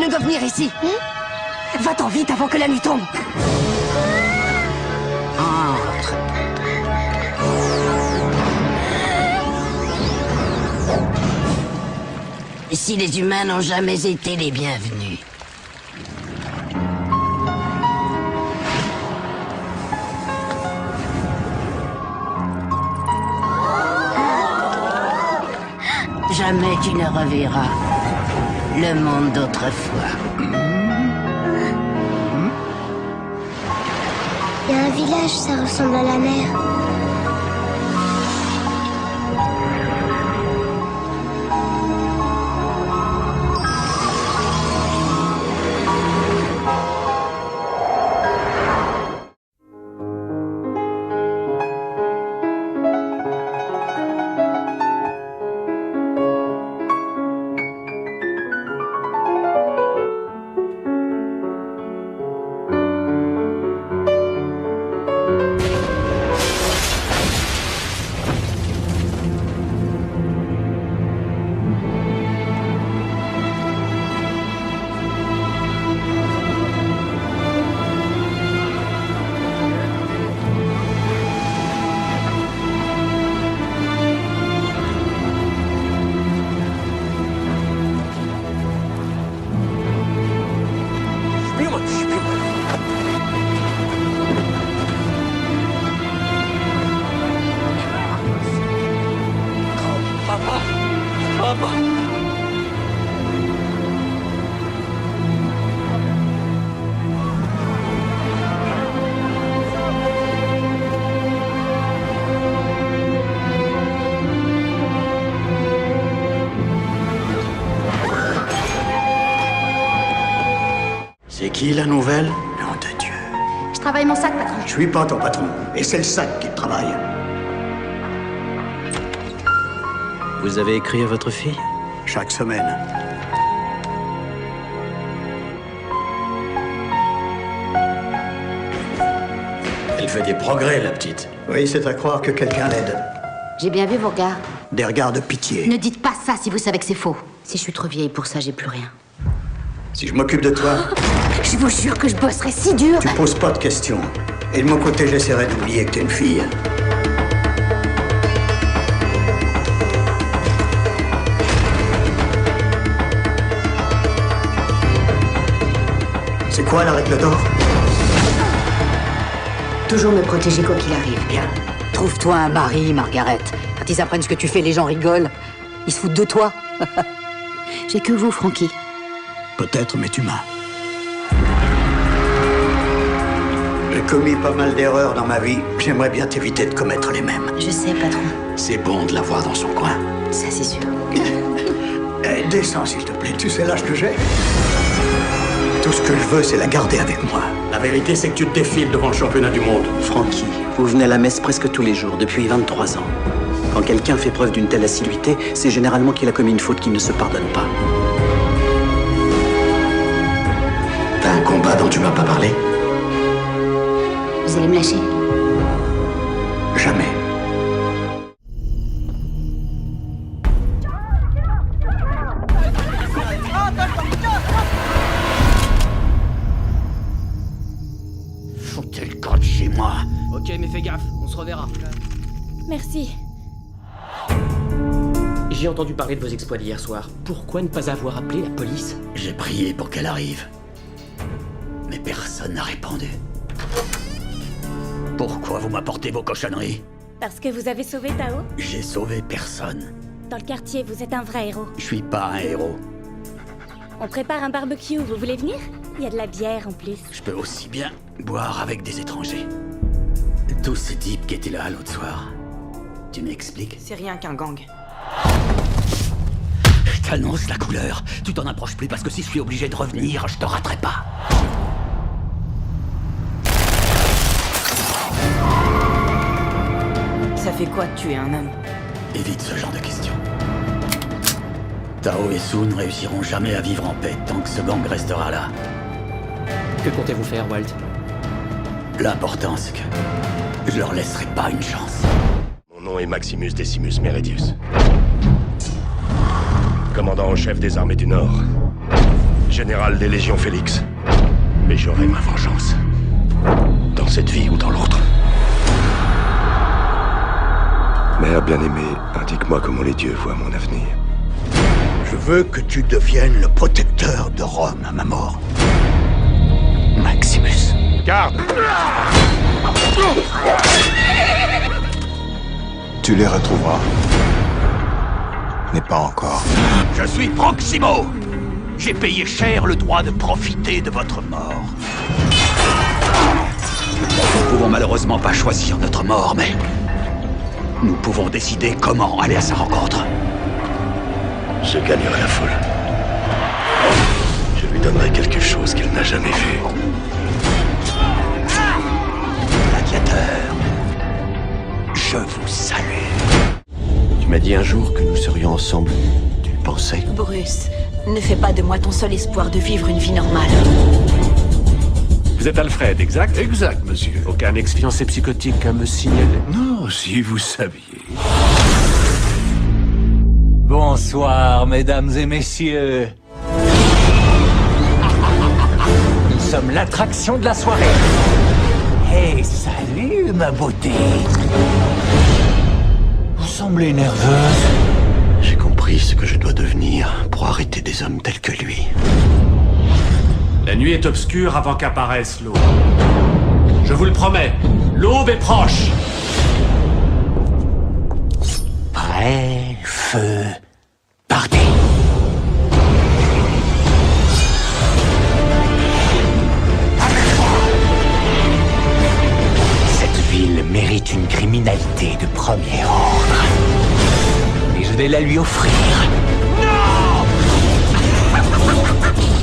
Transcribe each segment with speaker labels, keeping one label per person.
Speaker 1: Personne ne doit venir ici. Va-t'en vite avant que la nuit tombe. Entre. Ici, les humains n'ont jamais été les bienvenus. Jamais tu ne reverras le monde d'autrefois.
Speaker 2: Il y a un village, ça ressemble à la mer.
Speaker 3: C'est qui la nouvelle? Nom de Dieu.
Speaker 2: Je travaille mon sac, patron.
Speaker 3: Je suis pas ton patron. Et c'est le sac qui travaille.
Speaker 4: Vous avez écrit à votre fille?
Speaker 3: Chaque semaine.
Speaker 4: Elle fait des progrès, la petite.
Speaker 3: Oui, c'est à croire que quelqu'un l'aide.
Speaker 1: J'ai bien vu vos regards.
Speaker 3: Des regards de pitié.
Speaker 1: Ne dites pas ça si vous savez que c'est faux. Si je suis trop vieille pour ça, j'ai plus rien.
Speaker 3: Si je m'occupe de toi,
Speaker 1: Je vous jure que je bosserai si dur.
Speaker 3: tu poses pas de questions. Et de mon côté, j'essaierai d'oublier que t'es une fille. C'est quoi la règle d'or?
Speaker 1: Toujours me protéger quoi qu'il arrive. Bien. Trouve-toi un mari, Margaret. Quand ils apprennent ce que tu fais, les gens rigolent. Ils se foutent de toi. J'ai que vous, Frankie.
Speaker 3: Peut-être, mais tu m'as. J'ai commis pas mal d'erreurs dans ma vie. J'aimerais bien t'éviter de commettre les mêmes.
Speaker 1: Je sais, patron.
Speaker 4: C'est bon de la voir dans son coin.
Speaker 1: Ça, c'est sûr.
Speaker 3: Descends, s'il te plaît. Tu sais l'âge que j'ai? Tout ce que je veux, c'est la garder avec moi.
Speaker 4: La vérité, c'est que tu te défiles devant le championnat du monde.
Speaker 5: Frankie, vous venez à la messe presque tous les jours, depuis 23 ans. Quand quelqu'un fait preuve d'une telle assiduité, c'est généralement qu'il a commis une faute qui ne se pardonne pas.
Speaker 4: T'as un combat dont tu m'as pas parlé?
Speaker 1: Vous allez me lâcher?
Speaker 3: Jamais.
Speaker 4: Foutez le camp de chez moi.
Speaker 6: Ok, mais fais gaffe, on se reverra.
Speaker 7: Merci.
Speaker 6: J'ai entendu parler de vos exploits d'hier soir. Pourquoi ne pas avoir appelé la police?
Speaker 4: J'ai prié pour qu'elle arrive. Mais personne n'a répondu. Pourquoi vous m'apportez vos cochonneries?
Speaker 7: Parce que vous avez sauvé Tao?
Speaker 4: J'ai sauvé personne.
Speaker 7: Dans le quartier, vous êtes un vrai héros.
Speaker 4: Je suis pas un héros.
Speaker 7: On prépare un barbecue, vous voulez venir? Il y a de la bière en plus.
Speaker 4: Je peux aussi bien boire avec des étrangers. Tous ces types qui étaient là l'autre soir. Tu m'expliques?
Speaker 6: C'est rien qu'un gang.
Speaker 4: Je t'annonce la couleur. Tu t'en approches plus parce que si je suis obligé de revenir, je te raterai pas.
Speaker 6: Ça fait quoi de tuer un homme?
Speaker 4: Évite ce genre de questions. Tao et Sun ne réussiront jamais à vivre en paix tant que ce gang restera là.
Speaker 6: Que comptez-vous faire, Walt?
Speaker 4: L'important, c'est que je leur laisserai pas une chance.
Speaker 8: Mon nom est Maximus Decimus Meridius. Commandant en chef des armées du Nord. J'ai général des Légions Félix. Mais j'aurai ma vengeance. Dans cette vie ou dans l'autre. Mère bien-aimée, indique-moi comment les dieux voient mon avenir.
Speaker 3: Je veux que tu deviennes le protecteur de Rome à ma mort. Maximus.
Speaker 8: Garde!
Speaker 9: Tu les retrouveras. Mais pas encore.
Speaker 3: Je suis Proximo. J'ai payé cher le droit de profiter de votre mort. Nous pouvons malheureusement pas choisir notre mort, mais nous pouvons décider comment aller à sa rencontre.
Speaker 8: Je gagnerai la foule. Je lui donnerai quelque chose qu'il n'a jamais vu.
Speaker 3: Gladiateur, je vous salue.
Speaker 8: Tu m'as dit un jour que nous serions ensemble. Tu le pensais?
Speaker 10: Bruce, ne fais pas de moi ton seul espoir de vivre une vie normale.
Speaker 4: Vous êtes Alfred, exact?
Speaker 9: Exact, monsieur.
Speaker 4: Aucun ex-fiancé psychotique à me signaler.
Speaker 9: Non, si vous saviez.
Speaker 11: Bonsoir, mesdames et messieurs. Nous sommes l'attraction de la soirée. Hey, salut, ma beauté. Vous semblez nerveuse.
Speaker 8: J'ai compris ce que je dois devenir pour arrêter des hommes tels que lui.
Speaker 4: La nuit est obscure avant qu'apparaisse l'aube. Je vous le promets, l'aube est proche.
Speaker 11: Prêt, feu, partez. Cette ville mérite une criminalité de premier ordre. Et je vais la lui offrir. Non!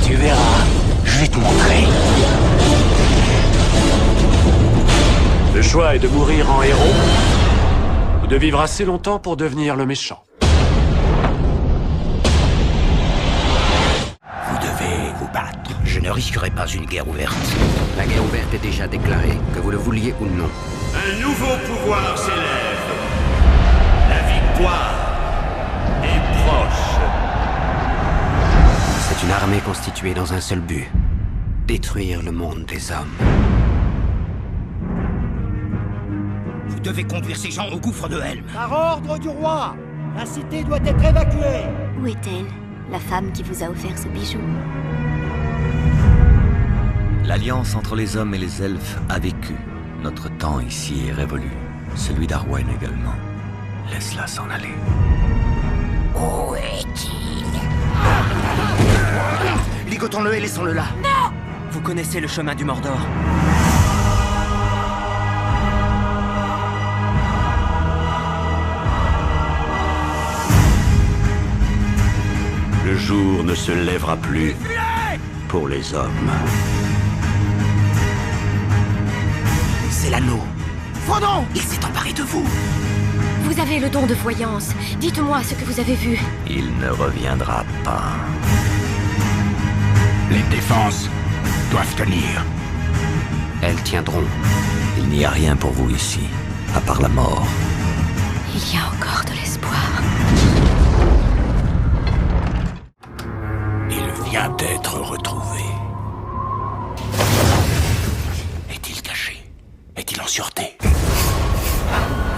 Speaker 11: Tu verras, je vais te montrer.
Speaker 4: Le choix est de mourir en héros ou de vivre assez longtemps pour devenir le méchant.
Speaker 3: Vous devez vous battre. Je ne risquerai pas une guerre ouverte.
Speaker 6: La guerre ouverte est déjà déclarée, que vous le vouliez ou non.
Speaker 8: Un nouveau pouvoir s'élève. La victoire est proche.
Speaker 6: C'est une armée constituée dans un seul but. Détruire le monde des hommes.
Speaker 3: Vous devez conduire ces gens au gouffre de Helm.
Speaker 12: Par ordre du roi, la cité doit être évacuée.
Speaker 2: Où est-elle, la femme qui vous a offert ce bijou?
Speaker 11: L'alliance entre les hommes et les elfes a vécu. Notre temps ici est révolu. Celui d'Arwen également. Laisse-la s'en aller.
Speaker 3: Où est-il? Ligotons-le et laissons-le là.
Speaker 6: Non! Vous connaissez le chemin du Mordor.
Speaker 8: Le jour ne se lèvera plus pour les hommes.
Speaker 3: C'est l'anneau. Frodon! Il s'est emparé de vous.
Speaker 7: Vous avez le don de voyance. Dites-moi ce que vous avez vu.
Speaker 11: Il ne reviendra pas.
Speaker 3: Les défenses doivent tenir.
Speaker 6: Elles tiendront.
Speaker 11: Il n'y a rien pour vous ici, à part la mort.
Speaker 7: Il y a encore de l'espoir.
Speaker 3: Il vient d'être retrouvé. Est-il caché? Est-il en sûreté?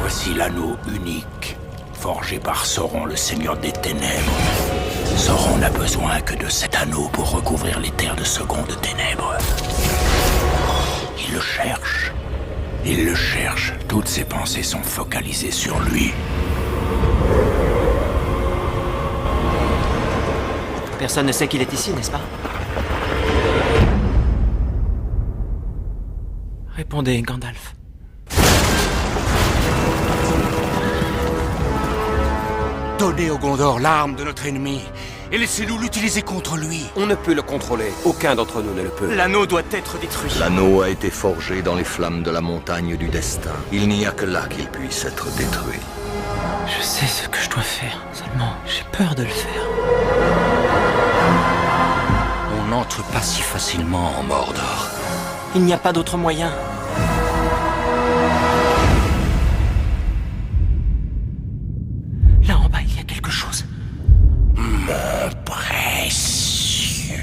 Speaker 3: Voici l'anneau unique, forgé par Sauron, le Seigneur des Ténèbres. Sauron n'a besoin que de cet anneau pour recouvrir les terres de secondes ténèbres. Il le cherche. Il le cherche. Toutes ses pensées sont focalisées sur lui.
Speaker 6: Personne ne sait qu'il est ici, n'est-ce pas? Répondez, Gandalf.
Speaker 13: Donnez au Gondor l'arme de notre ennemi et laissez-nous l'utiliser contre lui.
Speaker 14: On ne peut le contrôler. Aucun d'entre nous ne le peut.
Speaker 13: L'anneau doit être détruit.
Speaker 15: L'anneau a été forgé dans les flammes de la montagne du destin. Il n'y a que là qu'il puisse être détruit.
Speaker 6: Je sais ce que je dois faire, seulement j'ai peur de le faire.
Speaker 3: On n'entre pas si facilement en Mordor.
Speaker 6: Il n'y a pas d'autre moyen. Là en bas, il y a quelque chose.
Speaker 3: Mon précieux.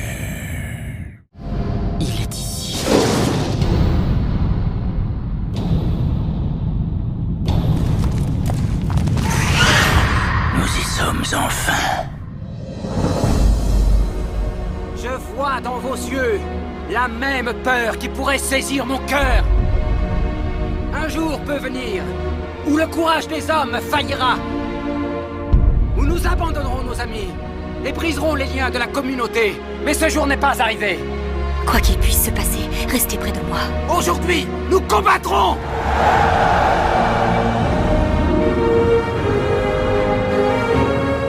Speaker 3: enfin.
Speaker 14: Je vois dans vos yeux la même peur qui pourrait saisir mon cœur. Un jour peut venir où le courage des hommes faillira, où nous abandonnerons nos amis et briserons les liens de la communauté. Mais ce jour n'est pas arrivé.
Speaker 2: Quoi qu'il puisse se passer, restez près de moi.
Speaker 14: Aujourd'hui, nous combattrons!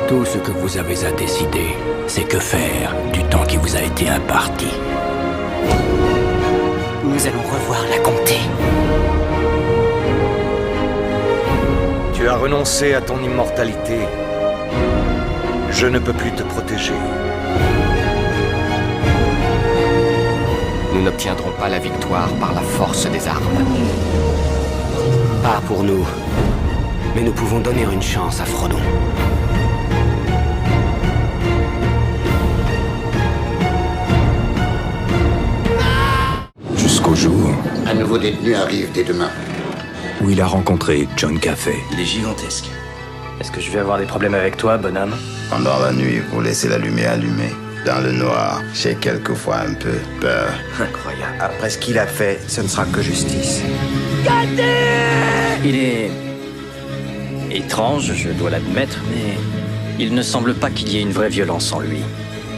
Speaker 3: Tout ce que vous avez à décider, c'est que faire du temps qui vous a été imparti.
Speaker 1: Nous allons revoir la comté.
Speaker 11: Tu as renoncé à ton immortalité. Je ne peux plus te protéger.
Speaker 6: Nous n'obtiendrons pas la victoire par la force des armes. Pas pour nous. Mais nous pouvons donner une chance à Frodon.
Speaker 9: Jusqu'au jour
Speaker 16: Un nouveau détenu arrive dès demain.
Speaker 9: où il a rencontré John Caffey.
Speaker 17: Il est gigantesque. Est-ce que je vais avoir des problèmes avec toi, bonhomme?
Speaker 16: Pendant la nuit, vous laissez la lumière allumée. Dans le noir, j'ai quelquefois un peu peur.
Speaker 17: Incroyable.
Speaker 18: Après ce qu'il a fait, ce ne sera que justice.
Speaker 17: Il est étrange, je dois l'admettre, mais il ne semble pas qu'il y ait une vraie violence en lui.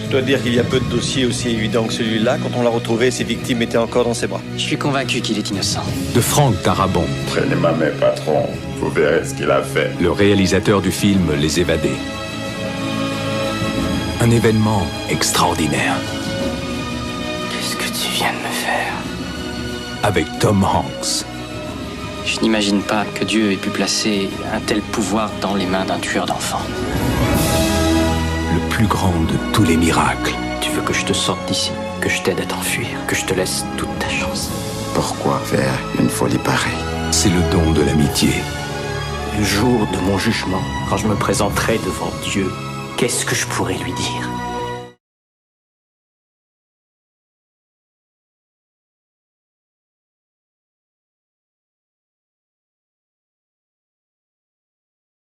Speaker 19: Je dois dire qu'il y a peu de dossiers aussi évidents que celui-là. Quand on l'a retrouvé, ses victimes étaient encore dans ses bras.
Speaker 17: Je suis convaincu qu'il est innocent.
Speaker 9: De Franck Darabont,
Speaker 20: Prenez ma main, patron. Vous verrez ce qu'il a fait.
Speaker 9: le réalisateur du film Les Évadés. Un événement extraordinaire.
Speaker 17: Qu'est-ce que tu viens de me faire?
Speaker 9: Avec Tom Hanks.
Speaker 17: Je n'imagine pas que Dieu ait pu placer un tel pouvoir dans les mains d'un tueur d'enfants.
Speaker 9: Le plus grand de tous les miracles.
Speaker 17: Tu veux que je te sorte d'ici, que je t'aide à t'enfuir, que je te laisse toute ta chance.
Speaker 16: Pourquoi faire une folie pareille?
Speaker 9: C'est le don de l'amitié.
Speaker 17: Le jour de mon jugement, quand je me présenterai devant Dieu, qu'est-ce que je pourrais lui dire?